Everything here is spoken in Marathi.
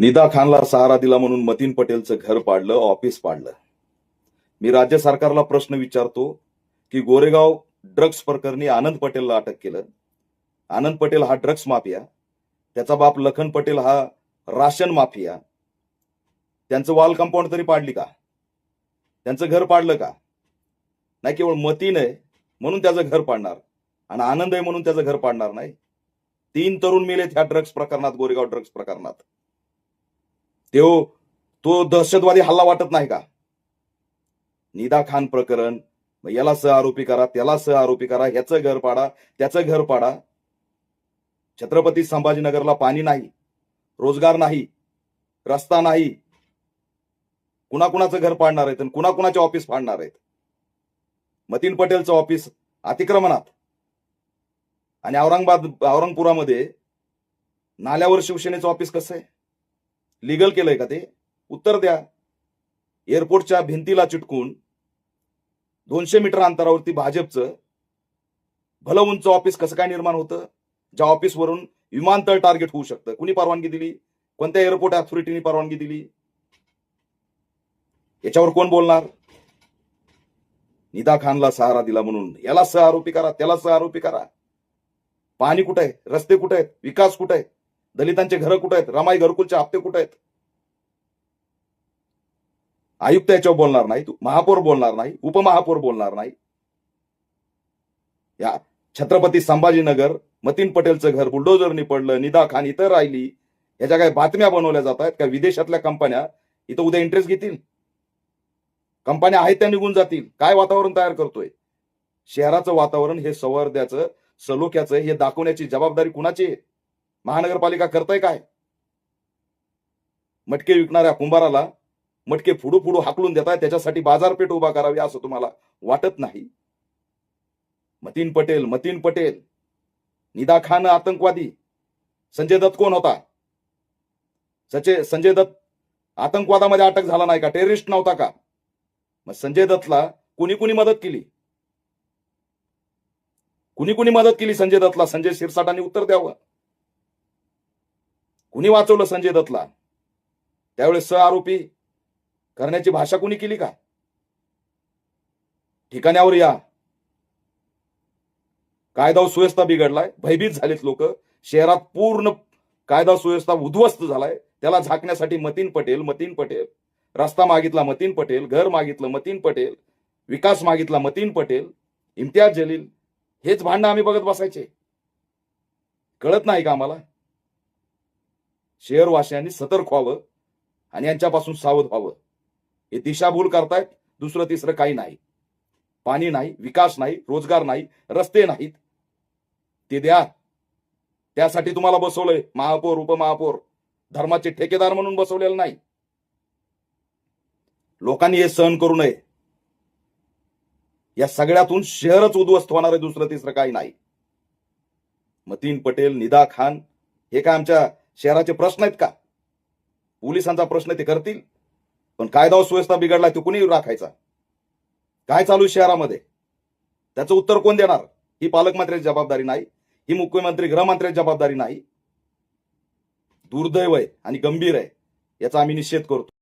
निदा खानला सहारा दिला म्हणून मतीन पटेलचं घर पाडलं, ऑफिस पाडलं. मी राज्य सरकारला प्रश्न विचारतो की गोरेगाव ड्रग्ज प्रकरणी आनंद पटेलला अटक केलं. आनंद पटेल हा ड्रग्ज माफिया, त्याचा बाप लखन पटेल हा राशन माफिया. त्यांचं वॉल कंपाऊंड तरी पाडली का? त्यांचं घर पाडलं का? नाही, केवळ मतीन आहे म्हणून त्याचं घर पाडणार आणि आनंद आहे म्हणून त्याचं घर पाडणार नाही. 3 तरुण मेलेत ह्या ड्रग्ज प्रकरणात, गोरेगाव ड्रग्ज प्रकरणात. तो दहशतवादी हल्ला वाटत नाही का? निदा खान प्रकरण, याला सह आरोपी करा, त्याला सह आरोपी करा, ह्याचं घर पाडा, त्याचं घर पाडा. छत्रपती संभाजीनगरला पाणी नाही, रोजगार नाही, रस्ता नाही. कुणाकुणाचं घर पाडणार आहेत आणि कुणाकुणाचे ऑफिस पाडणार आहेत? मतीन पटेलचं ऑफिस अतिक्रमणात आणि औरंगपुरामध्ये नाल्यावर शिवसेनेचं ऑफिस कसं आहे? लीगल केलंय का ते? उत्तर द्या. एअरपोर्टच्या भिंतीला चिटकून 200 मीटर अंतरावरती भाजपचं भलं उंच ऑफिस कसं काय निर्माण होतं, ज्या ऑफिसवरून विमानतळ टार्गेट होऊ शकतं? कुणी परवानगी दिली? कोणत्या एअरपोर्ट अथॉरिटीने परवानगी दिली? याच्यावर कोण बोलणार? निदा खानला सहारा दिला म्हणून याला सह आरोपी करा, त्याला सह आरोपी करा. पाणी कुठे आहे? रस्ते कुठे आहेत? विकास कुठे आहे? दलितांचे घरं कुठे आहेत? रमाई घरकुलचे हप्ते कुठे आहेत? आयुक्त याच्यावर बोलणार नाही, महापौर बोलणार नाही, उपमहापौर बोलणार नाही. या छत्रपती संभाजीनगर मतीन पटेलचं घर बुलडोजरनी पडलं, निदा खान इथं राहिली, याच्या काही बातम्या बनवल्या जात आहेत का? विदेशातल्या कंपन्या इथं उद्या इंटरेस्ट घेतील? कंपन्या आहेत त्या निघून जातील. काय वातावरण तयार करतोय? शहराचं वातावरण हे सौहार्द्याचं, सलोख्याचं, हे दाखवण्याची जबाबदारी कुणाची आहे? महानगरपालिका करताय काय? मटके विकणाऱ्या कुंभाराला मटके फुडू हाकलून देताय, त्याच्यासाठी बाजारपेठ उभा करावी असं तुम्हाला वाटत नाही? मतीन पटेल, निदा खान आतंकवादी. संजय दत्त कोण होता? संजय दत्त आतंकवादामध्ये अटक झाला नाही का? टेररिस्ट नव्हता का? मग संजय दत्तला कुणी मदत केली? कुणी मदत केली संजय दत्तला? संजय शिरसाटांनी उत्तर द्यावं. कुणी वाचवलं संजय दत्तला? त्यावेळेस सह आरोपी करण्याची भाषा कुणी केली का? ठिकाण्यावर या. कायदा सुव्यवस्था बिघडलाय, भयभीत झालेत लोक. शहरात पूर्ण कायदा सुव्यवस्था उद्ध्वस्त झालाय. त्याला झाकण्यासाठी मतीन पटेल. रस्ता मागितला मतीन पटेल, घर मागितलं मतीन पटेल, विकास मागितला मतीन पटेल, इम्तियाज जलील. हेच भांडणं आम्ही बघत बसायचे? कळत नाही का आम्हाला? शहरवासियांनी सतर्क व्हावं आणि यांच्यापासून सावध व्हावं. हे दिशाभूल करतायत, दुसरं तिसरं काही नाही. पाणी नाही, विकास नाही, रोजगार नाही, रस्ते नाहीत. ते द्या. त्यासाठी तुम्हाला बसवलंय महापौर, उपमहापौर, धर्माचे ठेकेदार म्हणून बसवलेलं नाही. लोकांनी हे सहन करू नये. या सगळ्यातून शहरच उद्ध्वस्त होणार आहे, दुसरं तिसरं काही नाही. मतीन पटेल, निदा खान हे काय आमच्या शहराचे प्रश्न आहेत का? पोलिसांचा प्रश्न ते करतील, पण कायदा सुव्यवस्था बिघडलाय तो कुणी राखायचा? काय चालू शहरामध्ये त्याचं उत्तर कोण देणार? ही पालकमंत्र्याची जबाबदारी नाही, ही मुख्यमंत्री गृहमंत्र्याची जबाबदारी नाही. दुर्दैव आहे आणि गंभीर आहे, याचा आम्ही निषेध करतो.